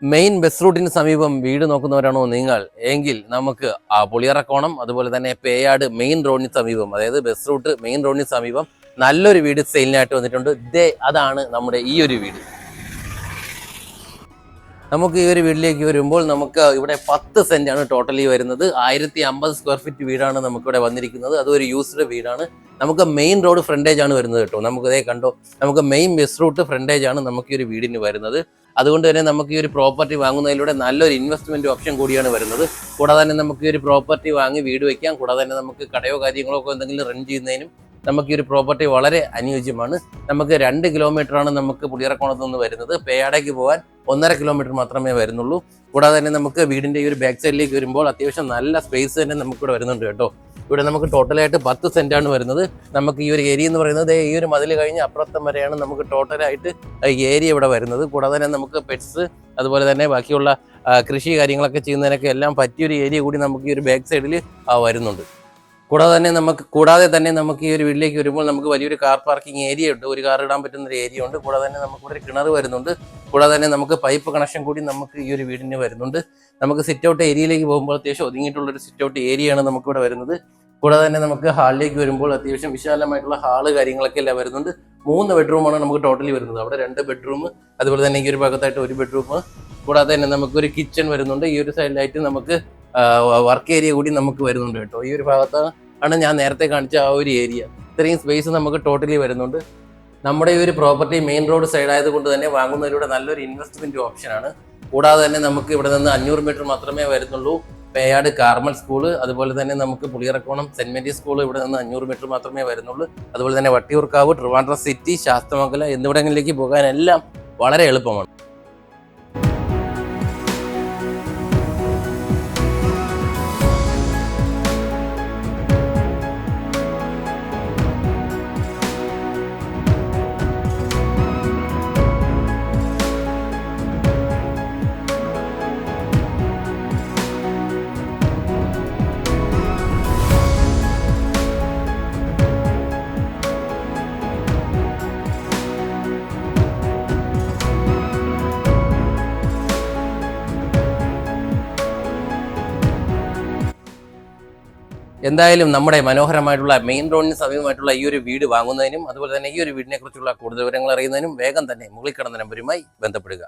Main bus റൂട്ടിന് സമീപം വീട് നോക്കുന്നവരാണോ നിങ്ങൾ എങ്കിൽ നമുക്ക് പുളിയറക്കോണം അതുപോലെ തന്നെ പേയാട് മെയിൻ റോഡിന് സമീപം, അതായത് ബസ് റൂട്ട് മെയിൻ റോഡിന് സമീപം നല്ലൊരു വീട് സെയിലിനായിട്ട് വന്നിട്ടുണ്ട്. അതാണ് നമ്മുടെ ഈ ഒരു വീട്. നമുക്ക് ഈ ഒരു വീട്ടിലേക്ക് വരുമ്പോൾ നമുക്ക് ഇവിടെ 10 സെന്റാണ് ടോട്ടലി വരുന്നത്. 1050 സ്ക്വയർ ഫീറ്റ് വീടാണ് നമുക്കിവിടെ വന്നിരിക്കുന്നത്. അതൊരു യൂസ്ഡ് വീടാണ്. നമുക്ക് മെയിൻ റോഡ് ഫ്രണ്ടേജ് ആണ് വരുന്നത് കേട്ടോ. നമുക്ക് ഇതേ കണ്ടോ, നമുക്ക് മെയിൻ ബസ് റൂട്ട് ഫ്രണ്ടേജ് ആണ് നമുക്ക് ഈ ഒരു വീടിന് വരുന്നത്. അതുകൊണ്ട് തന്നെ നമുക്ക് ഈ ഒരു പ്രോപ്പർട്ടി വാങ്ങുന്നതിലൂടെ നല്ലൊരു ഇൻവെസ്റ്റ്മെന്റ് ഓപ്ഷൻ കൂടിയാണ് വരുന്നത്. കൂടാതെ തന്നെ നമുക്ക് ഈ ഒരു പ്രോപ്പർട്ടി വാങ്ങി വീട് വയ്ക്കാം. കൂടാതെ തന്നെ നമുക്ക് കടയോ കാര്യങ്ങളോ ഒക്കെ എന്തെങ്കിലും റൺ ചെയ്യുന്നതിനും നമുക്ക് ഈ ഒരു പ്രോപ്പർട്ടി വളരെ അനുയോജ്യമാണ്. നമുക്ക് 2 കിലോമീറ്ററാണ് നമുക്ക് പുളിയറക്കോണത്ത് നിന്ന് വരുന്നത്. പേയാടേക്ക് പോകാൻ 1.5 കിലോമീറ്റർ മാത്രമേ വരുന്നുള്ളൂ. കൂടാതെ തന്നെ നമുക്ക് വീടിന്റെ ഈ ഒരു ബാക്ക് സൈഡിലേക്ക് വരുമ്പോൾ അത്യാവശ്യം നല്ല സ്പേസ് തന്നെ നമുക്കിവിടെ വരുന്നുണ്ട് കേട്ടോ. ഇവിടെ നമുക്ക് ടോട്ടലായിട്ട് 10 സെന്റാണ് വരുന്നത്. നമുക്ക് ഈ ഒരു ഏരിയ എന്ന് പറയുന്നത് ഈ ഒരു മതിൽ കഴിഞ്ഞ് അപ്പുറത്തം വരെയാണ് നമുക്ക് ടോട്ടലായിട്ട് ഏരിയ ഇവിടെ വരുന്നത്. കൂടാതെ തന്നെ നമുക്ക് പെറ്റ്സ് അതുപോലെ തന്നെ ബാക്കിയുള്ള കൃഷി കാര്യങ്ങളൊക്കെ ചെയ്യുന്നതിനൊക്കെ എല്ലാം പറ്റിയൊരു ഏരിയ കൂടി നമുക്ക് ഈ ഒരു ബാക്ക് സൈഡിൽ വരുന്നുണ്ട്. കൂടാതെ തന്നെ നമുക്ക് ഈ ഒരു വീട്ടിലേക്ക് വരുമ്പോൾ നമുക്ക് വലിയൊരു കാർ പാർക്കിംഗ് ഏരിയ ഉണ്ട്. ഒരു കാർ ഇടാൻ പറ്റുന്ന ഒരു ഏരിയ ഉണ്ട്. കൂടാതെ തന്നെ നമുക്കിവിടെ ഒരു കിണർ വരുന്നുണ്ട്. കൂടാതെ തന്നെ നമുക്ക് പൈപ്പ് കണക്ഷൻ കൂടി നമുക്ക് ഈ ഒരു വീടിന് വരുന്നുണ്ട്. നമുക്ക് സിറ്റ് ഔട്ട് ഏരിയയിലേക്ക് പോകുമ്പോൾ അത്യാവശ്യം ഒതുങ്ങിയിട്ടുള്ളൊരു സിറ്റ് ഔട്ട് ഏരിയയാണ് നമുക്കിവിടെ വരുന്നത്. കൂടാതെ തന്നെ നമുക്ക് ഹാളിലേക്ക് വരുമ്പോൾ അത്യാവശ്യം വിശാലമായിട്ടുള്ള ഹാള് കാര്യങ്ങളൊക്കെ എല്ലാം വരുന്നുണ്ട്. 3 ബെഡ്റൂമാണ് നമുക്ക് ടോട്ടലി വരുന്നത്. അവിടെ 2 ബെഡ്റൂം, അതുപോലെ തന്നെ ഈ ഒരു ഭാഗത്തായിട്ട് 1 ബെഡ്റൂം. കൂടാതെ തന്നെ നമുക്കൊരു കിച്ചൺ വരുന്നുണ്ട്. ഈ ഒരു സൈഡിലായിട്ട് നമുക്ക് വർക്ക് ഏരിയ കൂടി നമുക്ക് വരുന്നുണ്ട് കേട്ടോ. ഈ ഒരു ഭാഗത്താണ് ഞാൻ നേരത്തെ കാണിച്ച ആ ഒരു ഏരിയ. ഇത്രയും സ്പേസ് നമുക്ക് ടോട്ടലി വരുന്നുണ്ട്. നമ്മുടെ ഈ ഒരു പ്രോപ്പർട്ടി മെയിൻ റോഡ് സൈഡ് ആയതുകൊണ്ട് തന്നെ വാങ്ങുന്നതിലൂടെ നല്ലൊരു ഇൻവെസ്റ്റ്മെന്റ് ഓപ്ഷനാണ്. കൂടാതെ തന്നെ നമുക്ക് ഇവിടെ നിന്ന് 500 മീറ്റർ മാത്രമേ വരുന്നുള്ളൂ. പേയാട് കാർമൽ സ്കൂള്, അതുപോലെ തന്നെ നമുക്ക് പുളിയറക്കോണം സെന്റ് മേരീസ് സ്കൂൾ ഇവിടെ നിന്ന് 500 മീറ്റർ മാത്രമേ വരുന്നുള്ളൂ. അതുപോലെ തന്നെ വട്ടിയൂർക്കാവ്, ട്രിവാൻഡ്രം സിറ്റി, ശാസ്തമംഗലം എന്നിവിടങ്ങളിലേക്ക് പോകാനെല്ലാം വളരെ എളുപ്പമാണ്. എന്തായാലും നമ്മുടെ മനോഹരമായിട്ടുള്ള മെയിൻ റോഡിന് സമീപമായിട്ടുള്ള ഈ ഒരു വീട് വാങ്ങുന്നതിനും അതുപോലെ തന്നെ ഈ ഒരു വീടിനെ കുറിച്ചുള്ള കൂടുതൽ വിവരങ്ങൾ അറിയുന്നതിനും വേഗം തന്നെ മുകളിൽ കിടന്ന നമ്പരുമായി ബന്ധപ്പെടുക.